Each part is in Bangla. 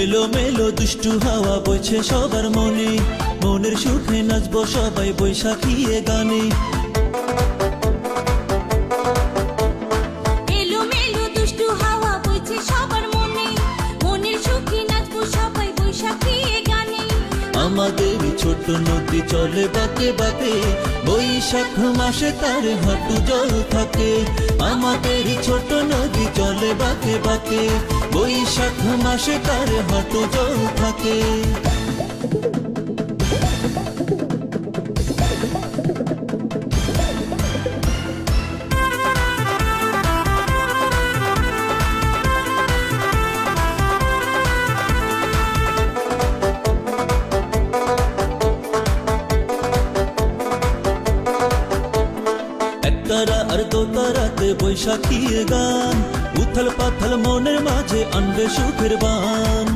এলো মেলো দুষ্টু হাওয়া বইছে সবার মনে, মনের সুখে নাচবো সবাই বৈশাখী এ গানে। এলো মেলো দুষ্টু হাওয়া বইছে সবার মনে, মনের সুখে নাচবো সবাই বৈশাখী এ গানে। আমাদের ছোট নদী চলে বাঁকে বাঁকে, বৈশাখ মাসে তার হাঁটু জল থাকে। আমাদের ছোট নদী চলে বাঁকে বাঁকে, বৈশাখ মাসে তার হাঁটু জল থাকে। একতারা আর দোতারাতে বৈশাখী এ গান, উথাল পাথাল মনের মাঝে আনবে সুখের বান।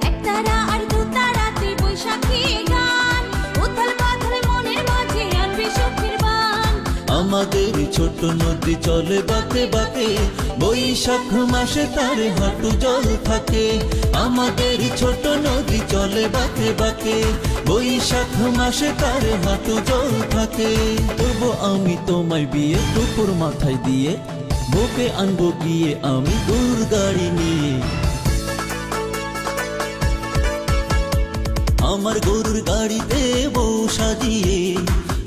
একতারা আর দুতারাতে বৈশাখী এ গান, উথাল পাথাল মনের মাঝে আনবে সুখের বান। আমাদের ছোট নদী চলে বাঁকে বাঁকে, বৈশাখ মাসে তার হাঁটু জল থাকে। আমাদের ছোট নদী চলে বাঁকে বাঁকে, বৈশাখ মাসে তার হাঁটু জল থাকে। তবু আমি তোমায় বিয়ে দুপুর মাথায় দিয়ে, বুকে আনবো গিয়ে আমি দূর গাড়ি নিয়ে। আমার গরুর গাড়িতে বউ সাজিয়ে,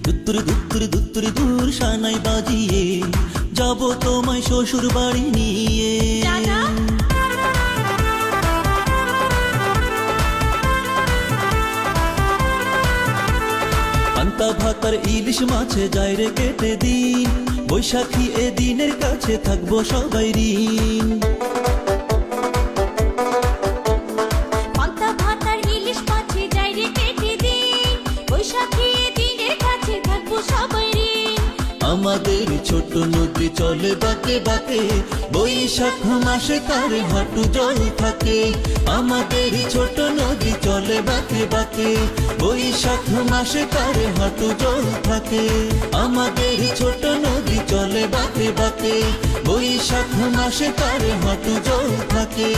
দুত্তুর দুত্তুর দুত্তুর দূর সানাই বাজিয়ে, যাব তোমায় শ্বশুর বাড়ি নিয়ে। দাদা পান্তা ভাতার ইলিশ মাছে যায় রে কেটে দিন, বৈশাখী এ দিনের কাছে থাকবো সবাই ঋণ। পান্তা ভাতার ইলিশ মাছে যায় রে কেটে দিন, বৈশাখী এ দিনের কাছে থাকবো সবাই ঋণ। আমাদের ছোট নদী চলে বাঁকে বাঁকে, বৈশাখ মাসে তার হাঁটু জল থাকে। আমাদের ছোট নদী চলে বাঁকে বাঁকে, বৈশাখ মাসে তার হাঁটু জল থাকে। আমাদের ছোট নদী চলে বাঁকে বাঁকে, বৈশাখ মাসে তার হাঁটু জল থাকে।